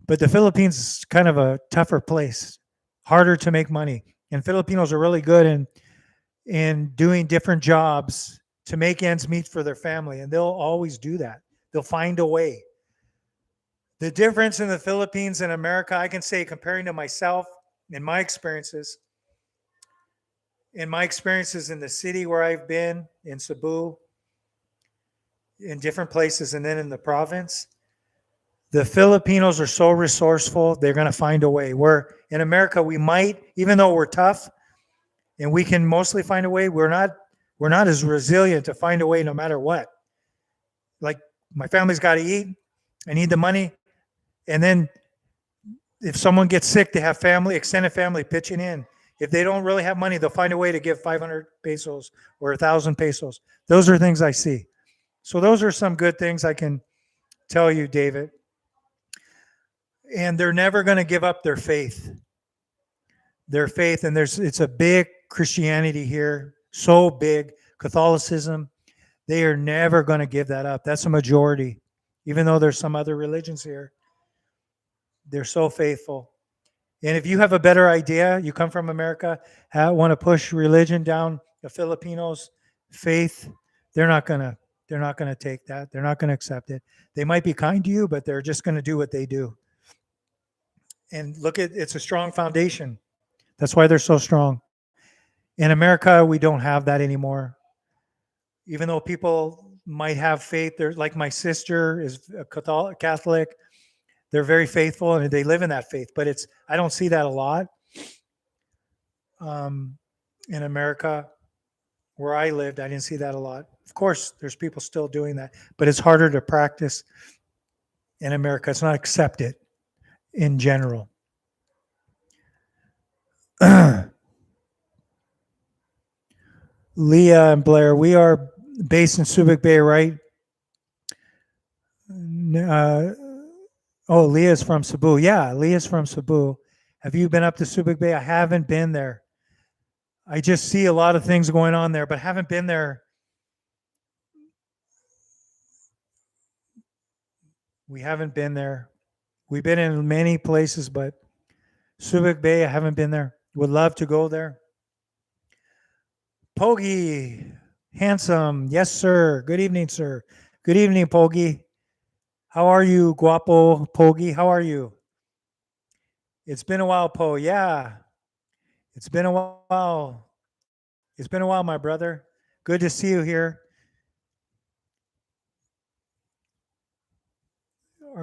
But the Philippines is kind of a tougher place, harder to make money. And Filipinos are really good in doing different jobs to make ends meet for their family. And they'll always do that. They'll find a way. The difference in the Philippines and America, I can say, comparing to myself and my experiences, in the city where I've been, in Cebu, in different places, and then in the province, the Filipinos are so resourceful, they're going to find a way. Where in America, we might, even though we're tough and we can mostly find a way, we're not as resilient to find a way no matter what. Like, my family's got to eat. I need the money. And then if someone gets sick, they have extended family pitching in. If they don't really have money, they'll find a way to give 500 pesos or 1,000 pesos. Those are things I see. So those are some good things I can tell you, David. And they're never going to give up their faith. And it's a big Christianity here, so big. Catholicism, they are never going to give that up. That's a majority. Even though there's some other religions here, they're so faithful. And if you have a better idea, you come from America, want to push religion down the Filipinos' faith, they're not going to take that. They're not going to accept it. They might be kind to you, but they're just going to do what they do. And it's a strong foundation. That's why they're so strong. In America, we don't have that anymore. Even though people might have faith, they're like, my sister is a Catholic. They're very faithful and they live in that faith, but I don't see that a lot in America. Where I lived, I didn't see that a lot. Of course, there's people still doing that, but it's harder to practice in America. It's not accepted in general. Leah and Blair, we are based in Subic Bay, right? Leah's from Cebu. Yeah, Leah's from Cebu. Have you been up to Subic Bay? I haven't been there. I just see a lot of things going on there, but haven't been there. We haven't been there. We've been in many places, but Subic Bay, I haven't been there. Would love to go there. Pogi, handsome. Yes, sir. Good evening, sir. Good evening, Pogi. How are you, Guapo Pogi? How are you? It's been a while, Po. Yeah. It's been a while. It's been a while, my brother. Good to see you here.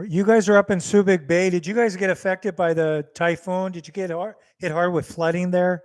You guys are up in Subic Bay. Did you guys get affected by the typhoon? Did you get hit hard with flooding there?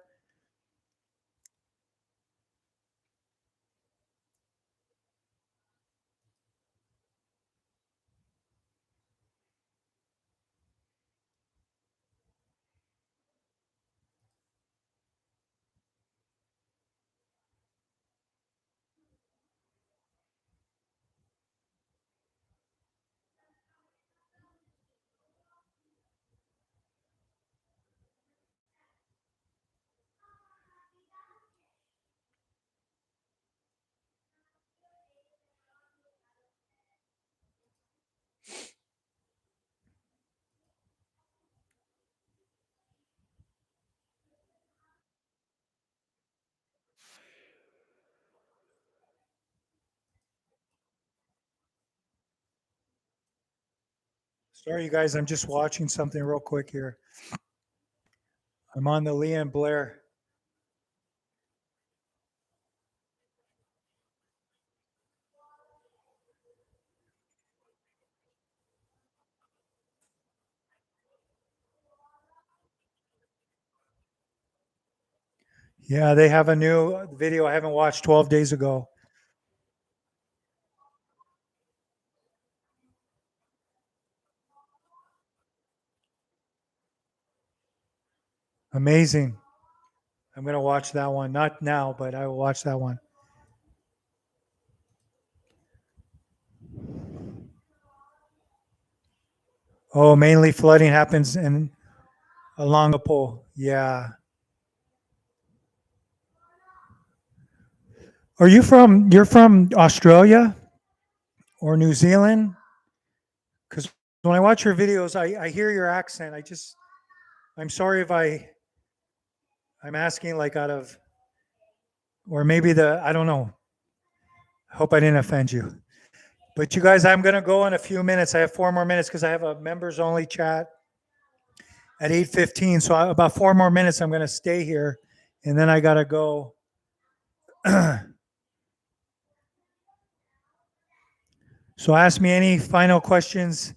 Sorry, you guys. I'm just watching something real quick here. I'm on the Lee and Blair. Yeah, they have a new video I haven't watched 12 days ago. Amazing. I'm going to watch that one. Not now, but I will watch that one. Oh, mainly flooding happens in along the pole. Yeah. You're from Australia or New Zealand? Because when I watch your videos, I hear your accent. I'm sorry if I'm asking like out of, or maybe I don't know. I hope I didn't offend you. But you guys, I'm going to go in a few minutes. I have 4 more minutes because I have a members only chat at 8:15. So about 4 more minutes, I'm going to stay here and then I got to go. So ask me any final questions.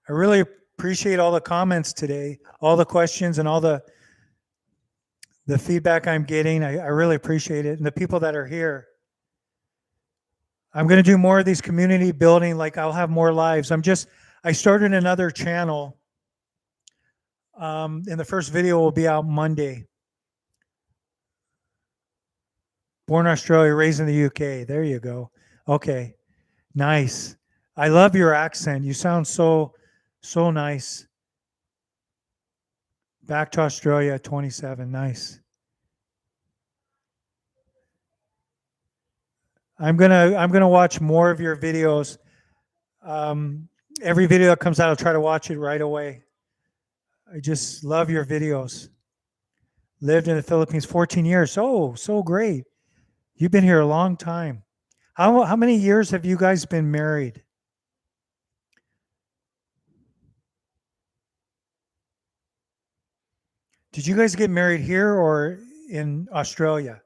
I really appreciate all the comments today, all the questions and all the feedback I'm getting. I really appreciate it. And the people that are here. I'm going to do more of these community building. Like I'll have more lives. I started another channel. And the first video will be out Monday. Born in Australia, raised in the UK. There you go. Okay. Nice. I love your accent. You sound so nice. Back to Australia at 27. Nice. I'm gonna watch more of your videos. Every video that comes out, I'll try to watch it right away. I just love your videos. Lived in the Philippines 14 years. Oh, so great. You've been here a long time. How many years have you guys been married? Did you guys get married here or in Australia?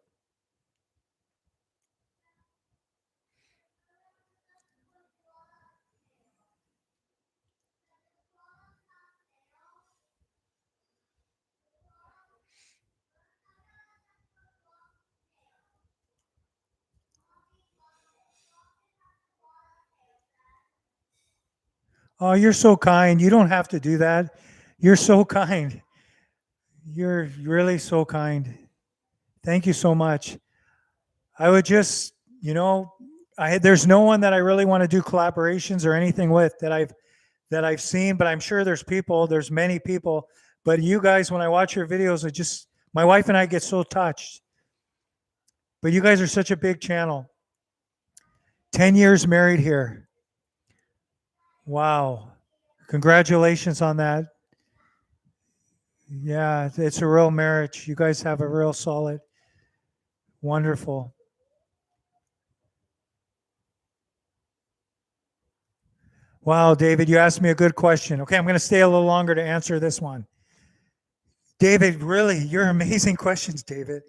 Oh, you're so kind. You don't have to do that. You're so kind. You're really so kind. Thank you so much. I would just, you know, there's no one that I really want to do collaborations or anything with that I've seen, but I'm sure there's many people. But you guys, when I watch your videos, my wife and I get so touched. But you guys are such a big channel. 10 years married here. Wow. Congratulations on that. Yeah, it's a real marriage. You guys have a real solid, wonderful. Wow, David, you asked me a good question. Okay, I'm going to stay a little longer to answer this one. David, really, you're amazing questions, David.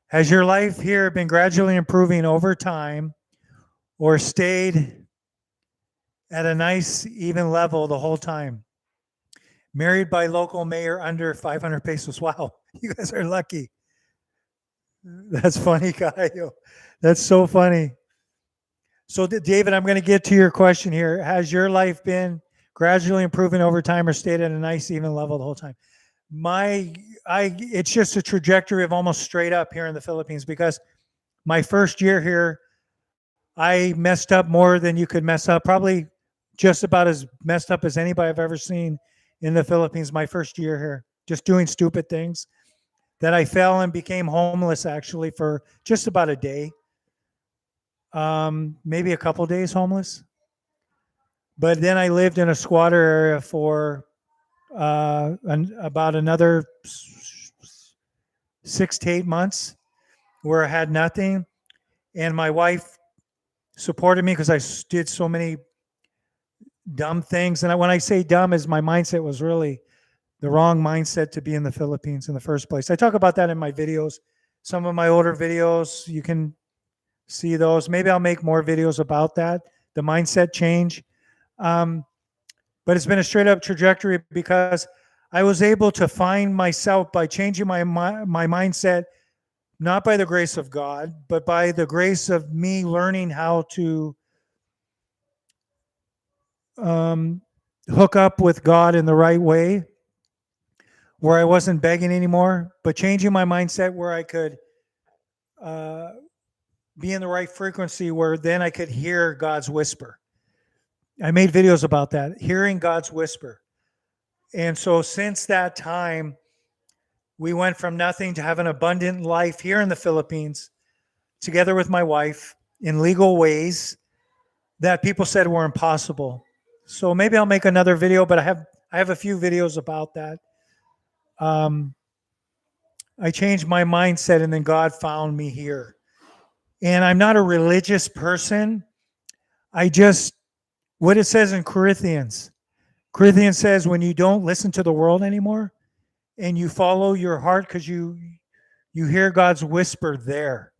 Has your life here been gradually improving over time? or stayed at a nice, even level the whole time. Married by local mayor under 500 pesos. Wow, you guys are lucky. That's funny, Caio. That's so funny. So, David, I'm going to get to your question here. Has your life been gradually improving over time or stayed at a nice, even level the whole time? It's just a trajectory of almost straight up here in the Philippines because my first year here, I messed up more than you could mess up. Probably just about as messed up as anybody I've ever seen in the Philippines. My first year here, just doing stupid things that I fell and became homeless actually for just about a day, maybe a couple days homeless. But then I lived in a squatter area for about another 6 to 8 months where I had nothing. And my wife supported me because I did so many dumb things. And when I say dumb, is my mindset was really the wrong mindset to be in the Philippines in the first place. I talk about that in my videos. Some of my older videos, you can see those. Maybe I'll make more videos about that, the mindset change. But it's been a straight up trajectory because I was able to find myself by changing my mindset, not by the grace of God, but by the grace of me learning how to hook up with God in the right way, where I wasn't begging anymore, but changing my mindset where I could be in the right frequency, where then I could hear God's whisper. I made videos about that, hearing God's whisper. And so since that time, we went from nothing to have an abundant life here in the Philippines, together with my wife, in legal ways that people said were impossible. So maybe I'll make another video, but I have a few videos about that. I changed my mindset, and then God found me here. And I'm not a religious person. I just, what it says in Corinthians says, when you don't listen to the world anymore and you follow your heart because you hear God's whisper there.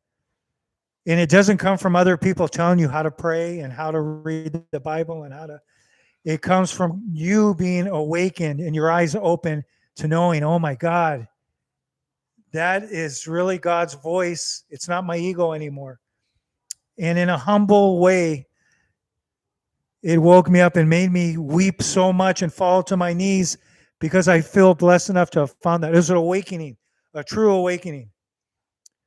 And it doesn't come from other people telling you how to pray and how to read the Bible and how to, it comes from you being awakened and your eyes open to knowing, oh my God, that is really God's voice. It's not my ego anymore. And in a humble way, it woke me up and made me weep so much and fall to my knees because I feel blessed enough to have found that. It was an awakening, a true awakening.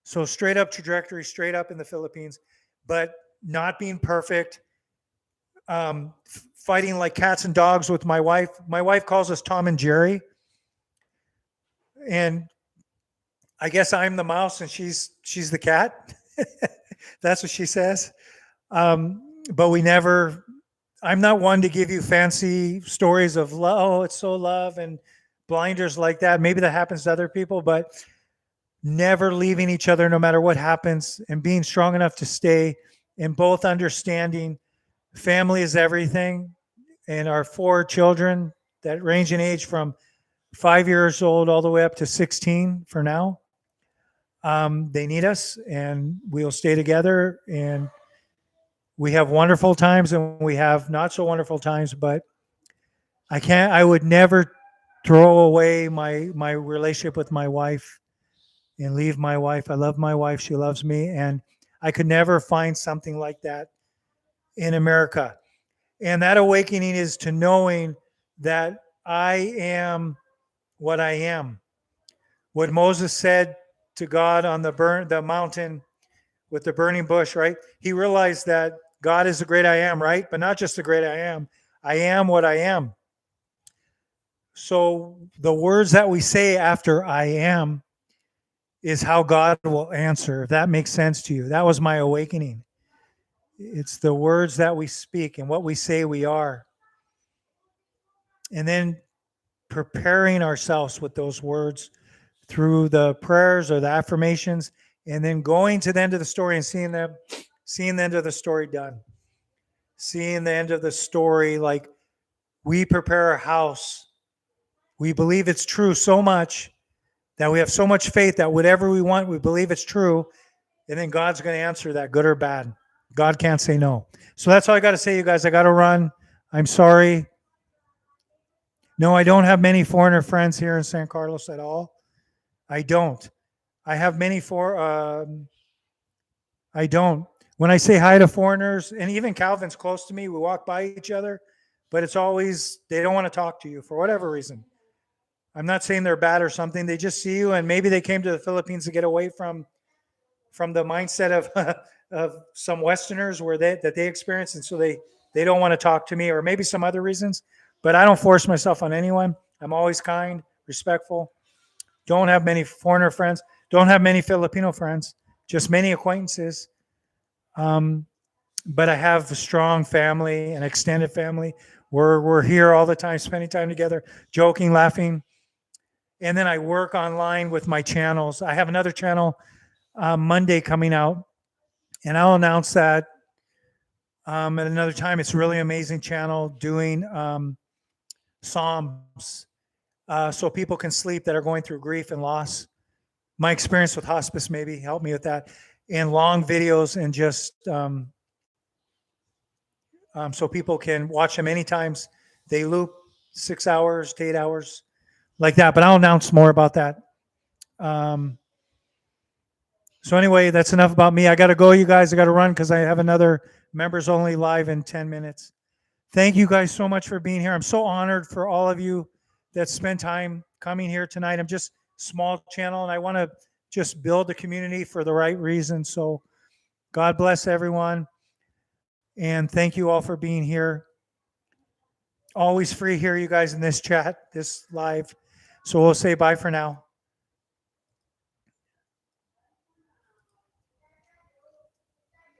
So straight up trajectory, straight up in the Philippines, but not being perfect, fighting like cats and dogs with my wife. My wife calls us Tom and Jerry. And I guess I'm the mouse and she's the cat. That's what she says. But we never, I'm not one to give you fancy stories of love. Oh, it's so love and blinders like that. Maybe that happens to other people, but never leaving each other no matter what happens and being strong enough to stay and both understanding family is everything. And our 4 children that range in age from 5 years old all the way up to 16 for now. They need us and we'll stay together, and we have wonderful times and we have not so wonderful times, but I would never throw away my relationship with my wife and leave my wife. I love my wife. She loves me. And I could never find something like that in America. And that awakening is to knowing that I am what I am. What Moses said to God on the mountain with the burning bush, right? He realized that God is the great I am, right? But not just the great I am what I am. So the words that we say after I am is how God will answer, if that makes sense to you. That was my awakening. It's the words that we speak and what we say we are. And then preparing ourselves with those words through the prayers or the affirmations, and then going to the end of the story and seeing the end of the story done. Seeing the end of the story, like we prepare a house. We believe it's true so much that we have so much faith that whatever we want, we believe it's true. And then God's going to answer that, good or bad. God can't say no. So that's all I got to say, you guys. I got to run. I'm sorry. No, I don't have many foreigner friends here in San Carlos at all. I don't. I have many I don't. When I say hi to foreigners, and even Calvin's close to me, we walk by each other, but it's always they don't want to talk to you for whatever reason. I'm not saying they're bad or something. They just see you, and maybe they came to the Philippines to get away from the mindset of of some Westerners where they experience, and so they don't want to talk to me, or maybe some other reasons. But I don't force myself on anyone. I'm always kind, respectful. Don't have many foreigner friends. Don't have many Filipino friends. Just many acquaintances. Um, but I have a strong family, an extended family. We're here all the time, spending time together, joking, laughing. And then I work online with my channels. I have another channel Monday coming out, and I'll announce that at another time. It's a really amazing channel doing Psalms so people can sleep that are going through grief and loss. My experience with hospice maybe helped me with that. And long videos and just so people can watch them anytime they loop 6 hours to 8 hours like that. But I'll announce more about that. So anyway, that's enough about me. I got to go, you guys. I got to run because I have another members only live in 10 minutes. Thank you guys so much for being here. I'm so honored for all of you that spend time coming here tonight. I'm just small channel and I want to just build a community for the right reason. So God bless everyone. And thank you all for being here. Always free here, you guys, in this chat, this live. So we'll say bye for now.